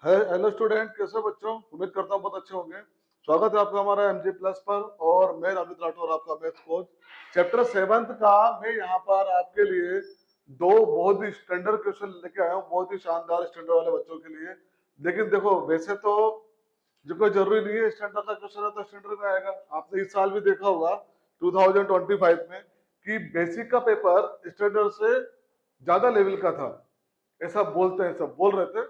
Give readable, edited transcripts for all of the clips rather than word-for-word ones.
Hello student, कैसे हो बच्चों? उम्मीद करता हूँ बहुत अच्छे होंगे। स्वागत है आपका हमारा एमजी प्लस पर। और मैं अमित राठौर, आपका मैथ कोच। चैप्टर 7 का मैं यहाँ पर आपके लिए दो बहुत ही स्टैंडर्ड क्वेश्चन लेके आया हूँ, बहुत ही शानदार स्टैंडर्ड वाले बच्चों के लिए। लेकिन देखो, वैसे तो जो कोई जरूरी नहीं है स्टैंडर्ड का क्वेश्चन है तो स्टैंडर्ड में आएगा। आपने इस साल भी देखा होगा 2025 में कि बेसिक का पेपर स्टैंडर्ड से ज्यादा लेवल का था। ऐसा बोलते हैं, सब बोल रहे थे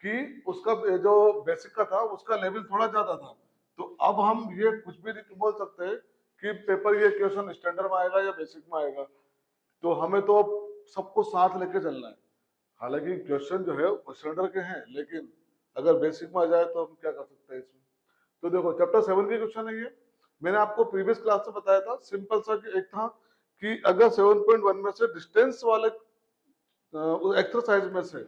कि उसका जो बेसिक का था उसका लेवल थोड़ा ज्यादा था। तो अब हम ये कुछ भी नहीं बोल सकते कि पेपर ये क्वेश्चन स्टैंडर्ड में आएगा या बेसिक में आएगा। तो हमें तो अब सबको साथ लेके चलना है। हालांकि क्वेश्चन जो है वो स्टैंडर्ड के हैं, लेकिन अगर बेसिक में आ जाए तो हम क्या कर सकते हैं इसमें। तो देखो, चैप्टर 7 के क्वेश्चन है ये। मैंने आपको प्रीवियस क्लास में बताया था, सिंपल सा एक था कि अगर 7.1 में से डिस्टेंस वाले एक्सरसाइज में से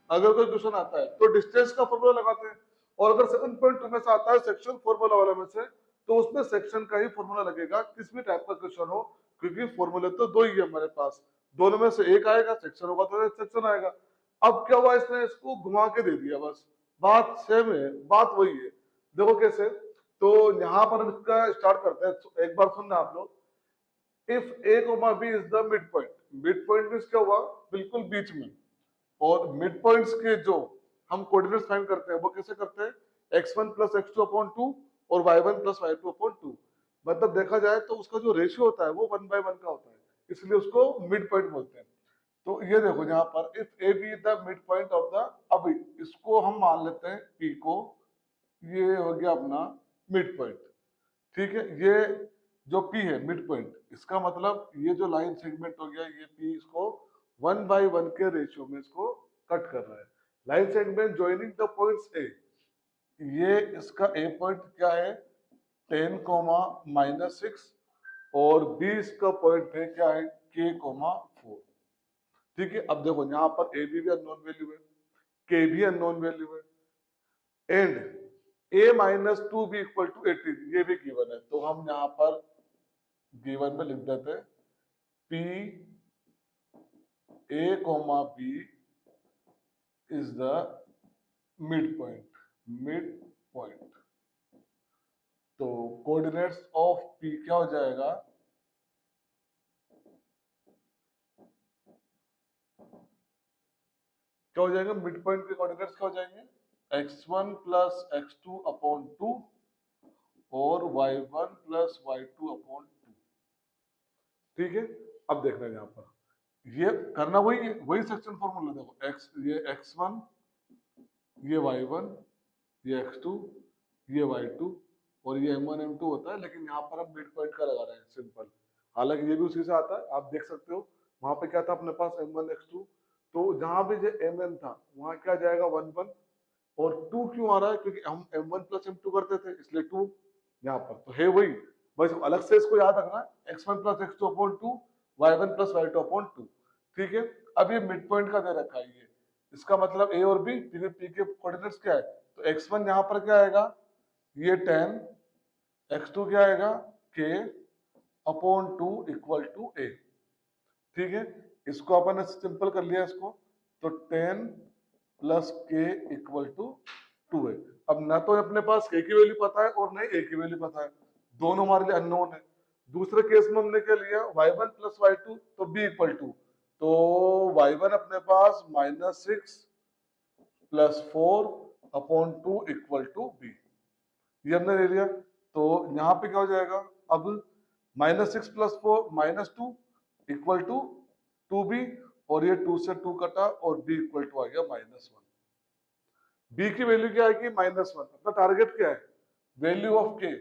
अगर कोई क्वेश्चन आता है तो डिस्टेंस का फॉर्मूला लगाते हैं। और अगर 7.2 में से आता है सेक्शन फॉर्मूला वाले में से, तो उसमें सेक्शन का ही फॉर्मूला लगेगा, किस भी टाइप का क्वेश्चन हो। क्योंकि फॉर्मूले तो दो ही है हमारे पास, दोनों में से एक आएगा, सेक्शन होगा तो सेक्शन आएगा। अब क्या हुआ, इसने इसको घुमा के दे दिया, बस बात सेम है, बात वही है। देखो कैसे। तो यहाँ पर हम इसका स्टार्ट करते हैं, एक बार सुनना आप लोग। If a comma b is the mid point. Mid point means क्या हुआ, बिल्कुल बीच में। और मिड पॉइंट्स के जो हम कोऑर्डिनेट्स फाइंड करते हैं वो कैसे करते हैं, x1 प्लस x2 अपॉन 2 और y1 प्लस y2 अपॉन 2। मतलब देखा जाए तो उसका जो रेशियो होता है वो 1/1 का होता है, इसलिए उसको मिड पॉइंट बोलते हैं। तो ये देखो यहाँ पर, if A be the mid point of the, अब इसको हम मान लेते हैं p को, ये हो गया अपना मिड पॉइंट। ठीक है, ये जो P है मिड पॉइंट, इसका मतलब ये जो लाइन सेगमेंट हो गया ये P, इसको 1/1 के रेशियो में इसको कट कर रहा है। Line segment joining the points ए, ये इसका ए पॉइंट क्या है, 10 कोमा -6, और बी इसका पॉइंट है क्या है, k कोमा 4। ठीक है, अब देखो यहाँ पर ए भी अननोन वैल्यू है, के भी अननोन वैल्यू है, and a minus 2b equal to 18 ये भी गिवन है। तो हम यहाँ पर गिवन में लिख देते हैं p a comma b is the mid point. तो कोऑर्डिनेट्स ऑफ p क्या हो जाएगा, क्या हो जाएगा, मिड पॉइंट के कोऑर्डिनेट्स क्या हो जाएंगे, x1 प्लस x2 अपॉन 2 और y1 प्लस y2 अपॉन 2। ठीक है, अब देखना है यहाँ पर ये करना वही है, वही सेक्शन फॉर्मूला। देखो x, ये x1, ये y1, ये x2, ये y2 और ये m1 m2 होता है। लेकिन यहाँ पर हम मिड पॉइंट का लगा रहे हैं, सिंपल। हालांकि ये भी उसी से आता है, आप देख सकते हो। वहां पे क्या था अपने पास, m1 x2, तो जहां भी जो mn था वहां क्या जाएगा 1 1। और 2 क्यों आ रहा है, क्योंकि हम m1 प्लस m2 करते थे, इसलिए 2 यहाँ पर तो है वही। बस अलग से इसको याद रखना, x1 plus x2 upon 2, y1 plus y2 upon 2। ठीक है, अब ये मिड पॉइंट का दे रखा है ये, इसका मतलब a और b, पी के कोऑर्डिनेट्स क्या है। तो x1 यहाँ पर क्या आएगा, ये 10, x2 क्या आएगा, k upon 2 equal to a। ठीक है, इसको अपन ने सिंपल कर लिया इसको, तो 10 प्लस k इक्वल टू 2 है। अब ना तो अपने पास k की वैल्यू पता है और ना ही a की वैल्यू पता है, दोनों हमारे लिए अननोन है। दूसरे केस में हमने क्या लिया, y1 प्लस y2, तो b इक्वल टू, तो y1 अपने पास -6 plus 4 upon 2 equal to b, ये हमने ले लिया। तो यहाँ पे क्या हो जाएगा, अब -6 प्लस 4 -2 इक्वल टू 2b, और ये 2 से 2 कटा और b इक्वल टू आ गया -1। b की वैल्यू क्या आएगी, -1। अपना टारगेट क्या है, value of k।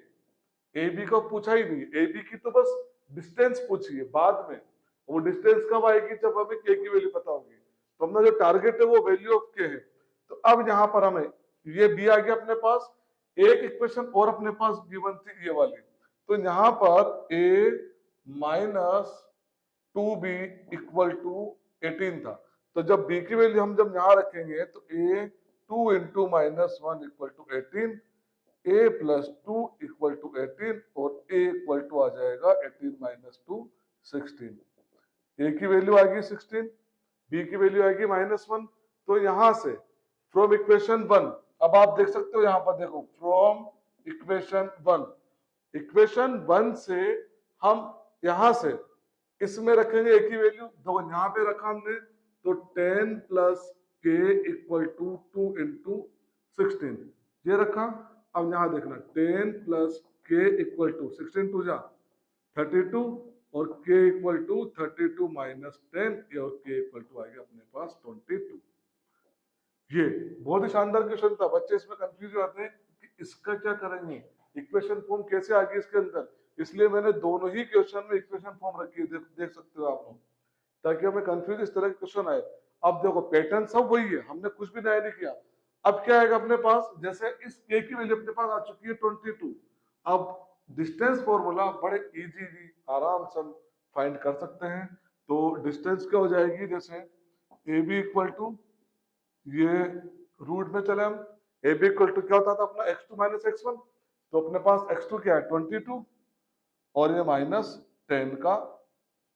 A B को पूछा ही नहीं, ए बी की तो बस डिस्टेंस पूछी है बाद में। वो डिस्टेंस कब आएगी, जब हमें के की वैल्यू पता होगी। तो अपना जो टारगेट है वो वैल्यू ऑफ के है। तो अब यहाँ पर हमें ये बी आ गया अपने पास, एक इक्वेशन और अपने पास गिवन थी ये वाली। तो यहाँ पर ए माइनस 2b इक्वल टू 18 था। तो जब b की वैल्यू हम जब यहाँ रखेंगे तो a 2 into -1 equal to 18, a plus 2 equal to 18, और a इक्वल टू आ जाएगा 18 माइनस 2 16। a की वैल्यू आएगी 16, b की वैल्यू आएगी -1। तो यहां से फ्रॉम इक्वेशन 1, अब आप देख सकते हो यहाँ पर, देखो फ्रॉम इक्वेशन 1, इक्वेशन 1 से हम यहां से इसमें रखेंगे एक ही वैल्यू, देखो यहाँ पे रखा हमने, तो 10 प्लस के इक्वल टू 2 इंटू 16 ये रखा। अब यहाँ देखना 10 प्लस के इक्वल टू 16 टू जा 32 और k इक्वल टू 32 माइनस 10 और k इक्वल टू आएगा अपने पास 22। ये बहुत ही शानदार क्वेश्चन था, बच्चे इसमें कंफ्यूज हो जाते हैं कि इसका क्या करेंगे, इक्वेशन फॉर्म कैसे आ गई इसके अंदर, इसलिए मैंने दोनों ही क्वेश्चन में इक्वेशन फॉर्म रखी है, देख सकते हो आप लोग, ताकि हमें कंफ्यूज इस तरह के क्वेश्चन आए। अब देखो पैटर्न सब वही है, हमने कुछ भी नया नहीं किया। अब क्या आएगा अपने पास, जैसे इस k की वैल्यू अपने पास आ चुकी है 22, अब डिस्टेंस फॉर्मूला बड़े इजीली आराम से हम फाइंड कर सकते हैं। तो डिस्टेंस क्या हो जाएगी, जैसे ए बी इक्वल टू, ये रूट में चले हम, ए बी इक्वल टू क्या होता था अपना x2 माइनस x1, तो अपने पास x2 क्या है 22 और ये माइनस 10 का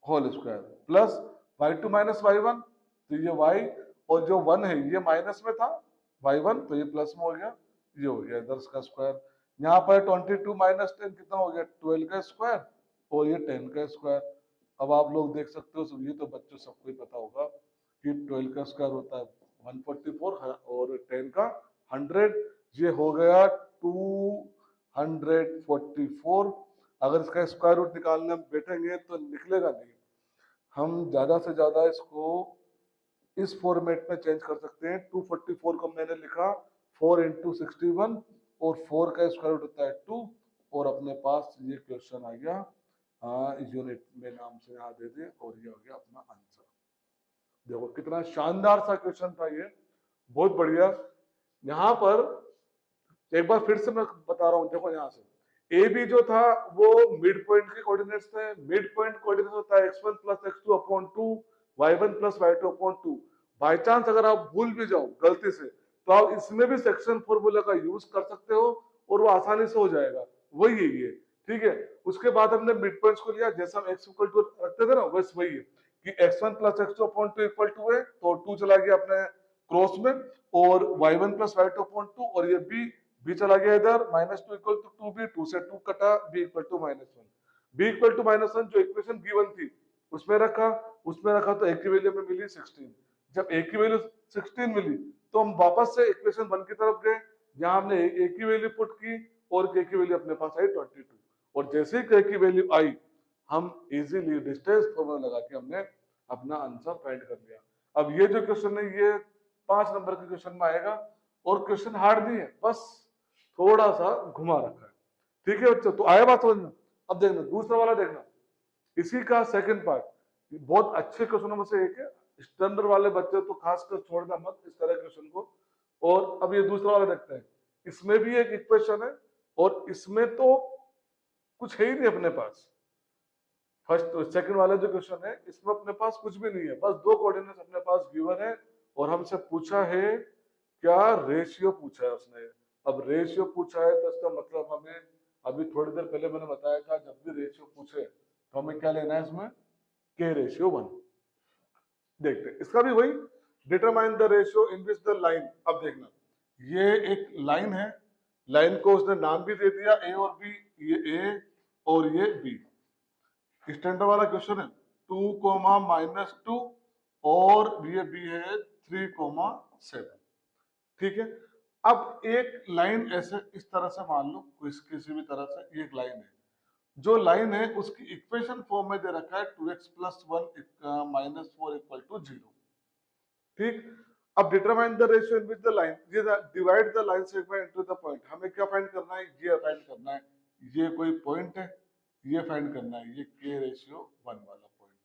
whole square plus y2 minus y1, तो ये y और जो 1 है ये माइनस में था y1, तो ये प्लस में हो गया, ये हो गया इधर का स्क्वायर। यहाँ पर 22 माइनस 10 कितना हो गया 12 का स्क्वायर और ये 10 का स्क्वायर। अब आप लोग देख सकते हो, ये तो बच्चों सबको ही पता होगा कि 12 का स्क्वायर होता है 144 और 10 का 100, ये हो गया 244। अगर इसका स्क्वायर रूट निकालने में बैठेंगे तो निकलेगा नहीं, हम ज्यादा से ज्यादा इसको इस फॉर्मेट में चेंज कर सकते हैं। 244 को मैंने लिखा 4 इंटू 61 और 4 का स्क्वायर रूट होता है 2 और अपने पास ये क्वेश्चन आ गया यूनिट में नाम से यहाँ दे दे और ये हो गया अपना आंसर। देखो कितना शानदार सा क्वेश्चन था ये, बहुत बढ़िया। यहाँ पर एक बार फिर से मैं बता रहा हूँ, देखो यहाँ से ए बी जो था वो मिड पॉइंट के कोऑर्डिनेट्स थे, मिड पॉइंट कोऑर्डिनेट होता है x1 plus x2 upon 2 y1 plus y2 upon 2। By chance अगर आप भूल भी जाओ गलती से तो आप इसमें भी सेक्शन फॉर्मूला का यूज कर सकते हो और वो आसानी से हो जाएगा, वही है ये, ठीक है। उसके बाद हमने मिड पॉइंट्स को लिया, जैसे हम x इक्वल टू रखते थे ना बस वही है कि x1 plus x2 upon 2 equal to है, तो 2 चला गया अपने क्रॉस में और y1 प्लस y2 अपॉन 2 और ये b चला गया इधर -2 इक्वल टू 2b, 2 से 2 कटा, b equal to -1, b equal to -1 जो इक्वेशन गिवन थी उसमें रखा, तो a की वैल्यू में मिली 16। जब a की वैल्यू 16 मिली तो हम वापस से इक्वेशन 1 की तरफ गए, जहां हमने a की वैल्यू पुट की और k की वैल्यू अपने पास आई 22 और जैसे ही k की वैल्यू आई हम इजीली डिस्टेंस फॉर्मूला लगा के हमने अपना आंसर फाइंड कर लिया। अब ये जो क्वेश्चन है ये 5 नंबर के क्वेश्चन में आएगा और क्वेश्चन हार्ड नहीं है, बस थोड़ा सा घुमा रखा है, ठीक है बच्चों। तो आया बात समझ में। अब देखना दूसरा वाला, देखना इसी का सेकंड पार्ट, बहुत अच्छे क्वेश्चनों में से एक है, स्टैंडर्ड वाले बच्चे तो खासकर छोड़ना मत इस तरह क्वेश्चन को। और अब ये दूसरा वाला देखते हैं, इसमें भी एक इक्वेशन है और इसमें तो कुछ है ही नहीं अपने पास। फर्स्ट सेकंड वाला जो क्वेश्चन है इसमें अपने पास कुछ भी नहीं है, बस दो कोऑर्डिनेट्स अपने पास गिवन है और हमसे पूछा है क्या, रेशियो पूछा है उसने। अब रेशियो पूछा है तो इसका मतलब हमें, अभी थोड़ी देर पहले मैंने बताया था जब भी रेशियो पूछे तो हमें क्या लेना है इसमें, k/1। देखते हैं इसका भी वही, determine the ratio in which the line. अब देखना ये एक लाइन है, लाइन को उसने नाम भी दे दिया a और b, ये a और ये b। स्टैंडर्ड वाला क्वेश्चन है 2, -2 और ये b है 3, 7, ठीक है। अब एक लाइन ऐसे इस तरह से मान लो, किसी भी तरह से ये एक लाइन है, जो लाइन है उसकी इक्वेशन फॉर्म में दे रखा है 2x + 1 - 4 = 0, ठीक। अब determine the ratio in which the line, ये divide the line segment into the point. हमें क्या फाइंड करना है, ये फाइंड करना है, ये कोई पॉइंट है, ये फाइंड करना है, ये k/1 वाला पॉइंट,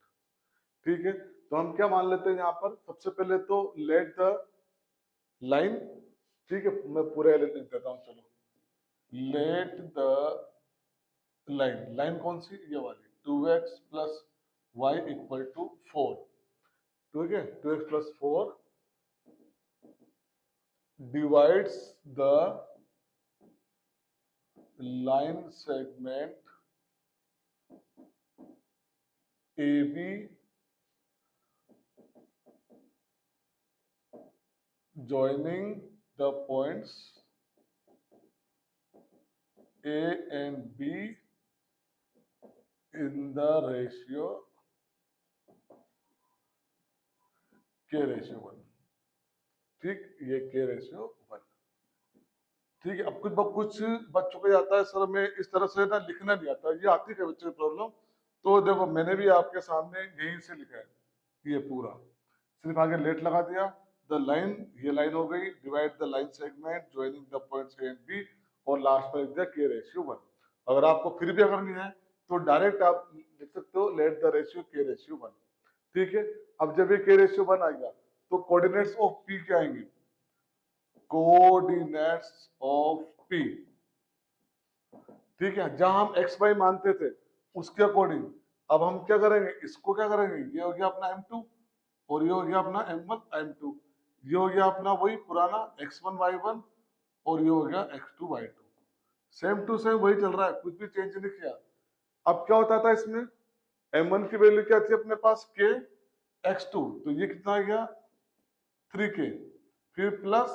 ठीक है। तो हम क्या मान लेते हैं यहाँ पर, सबसे पहले तो लेट द लाइन, ठीक है, मैं पूरे लिख देता हूँ, चलो लेट द लाइन कौन सी, ये वाली 2x + y = 4, ठीक है। 2x + 4 divides the line segment AB joining the points A and B in the ratio K/1। ठीक, ये K/1। ठीक है, अब कुछ बच्चों को आता है सर मैं इस तरह से ना लिखना नहीं आता, ये आती है बच्चों की प्रॉब्लम। तो देखो मैंने भी आपके सामने यहीं से लिखा है ये पूरा, सिर्फ आगे लेट लगा दिया। द लाइन, ये लाइन हो गई, divide the line segment joining the points A and B, और लास्ट में लिख दिया K/1। अगर आपको फिर भी अगर नहीं है तो डायरेक्ट आप लिख सकते हो लेट द रेशियो K/1। ठीक है, अब जब ये K/1 आ गया तो कोऑर्डिनेट्स ऑफ P क्या आएंगे? कोऑर्डिनेट्स ऑफ P, ठीक है, जहां हम एक्स वाई मानते थे उसके अकॉर्डिंग अब हम क्या करेंगे, इसको क्या करेंगे, ये हो गया अपना M2 और ये हो गया अपना M1 M2, ये हो गया अपना वही पुराना x1 y1 और ये हो गया x2 y2। Same to same वही चल रहा है, कुछ भी चेंज नहीं किया। अब क्या होता था इसमें, M1 की वैल्यू क्या थी अपने पास k, x2 तो ये कितना आ गया 3k, फिर प्लस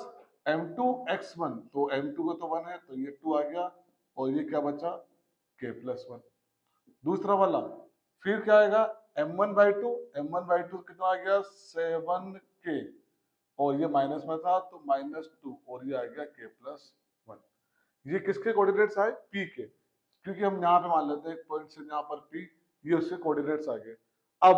M2 x1 तो M2 का तो 1 है तो ये 2 आ गया, और ये क्या बचा k+1। दूसरा वाला फिर क्या आएगा M1/2, M1/2 कितना आ गया 7k, और ये माइनस में था तो -2, और ये आ गया k+1। ये किसके कोऑर्डिनेट्स आए, P के, क्योंकि हम यहाँ पे मान लेते हैं एक पॉइंट से यहाँ पर P, ये उसके कोऑर्डिनेट्स आ गए। अब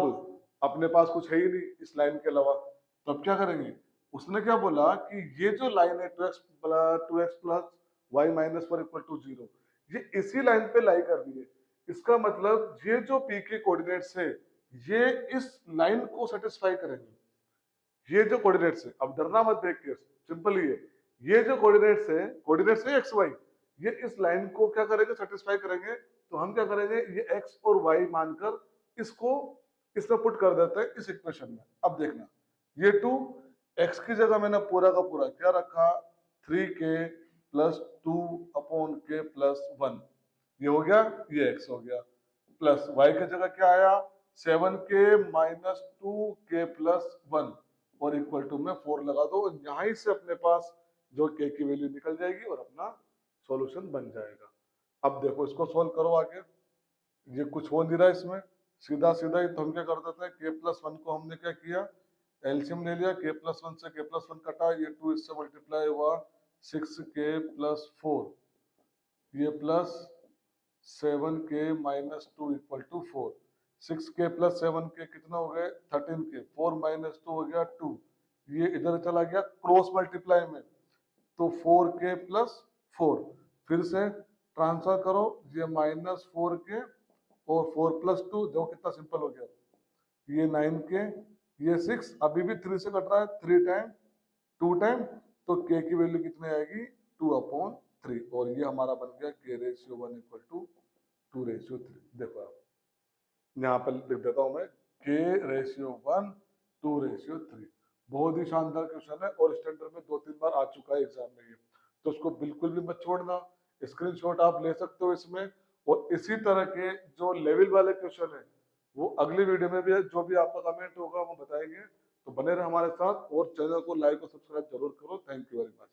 अपने पास कुछ है ही नहीं इस लाइन के अलावा, तो अब क्या करेंगे, उसने क्या बोला कि ये जो लाइन है 2x plus y minus 4 equal to 0, ये इसी लाइन पे लाई कर रही है। इसका मतलब ये जो P के कोऑर्डिनेट्स है ये इस लाइन को सेटिस्फाई करेंगे। ये जो कोऑर्डिनेट्स है, अब डरना मत देख के, सिंपल ही है, ये जो कोऑर्डिनेट्स है एक्स वाई, ये इस लाइन को क्या करेंगे, सेटिस्फाई करेंगे। तो हम क्या करेंगे, ये एक्स और वाई मानकर इसको इसमें पुट कर देते हैं इस इक्वेशन में। अब देखना, ये 2 एक्स की जगह मैंने पूरा का पूरा क्या रखा 3k plus 2 upon k plus 1, ये हो गया, ये x हो गया, प्लस y की जगह क्या आया 7k माइनस 2k प्लस 1, और इक्वल टू में 4 लगा दो, यहां से अपने पास जो k की वैल्यू निकल जाएगी और अपना सॉल्यूशन बन जाएगा। अब देखो इसको सॉल्व करो आगे, ये कुछ हो नहीं रहा इसमें, सीधा सीधा ही तो हम क्या कर देते हैं, k+1 को हमने क्या किया एलसीएम ले लिया, k+1 से k+1 कटा, ये 2 इससे मल्टीप्लाई हुआ 6k प्लस 4, ये plus 7k minus 2 equal to 4, 6k plus 7k कितना हो गए 13k, 4 माइनस 2 हो गया 2, ये इधर चला गया क्रॉस मल्टीप्लाई में, तो 4k प्लस 4, फिर से ट्रांसफर करो, ये माइनस 4k और 4 प्लस 2, देखो कितना सिंपल हो गया, ये 9k, ये 6, अभी भी 3 से कट रहा है, 3 टाइम 2 टाइम, तो k की वैल्यू कितनी आएगी 2/3, और ये हमारा बन गया K/1 इक्वल टू 2/3। देखो आप यहाँ पर लिख देता हूँ मैं K/1 2/3, बहुत ही शानदार क्वेश्चन है और स्टैंडर्ड में 2-3 बार आ चुका है एग्जाम में ये, तो उसको बिल्कुल भी मत छोड़ना, स्क्रीनशॉट आप ले सकते हो इसमें। और इसी तरह के जो लेवल वाले क्वेश्चन है वो अगली वीडियो में भी जो भी आपका कमेंट होगा वो बताएंगे, तो बने रहे हमारे साथ और चैनल को लाइक और सब्सक्राइब जरूर करो। Thank you very much.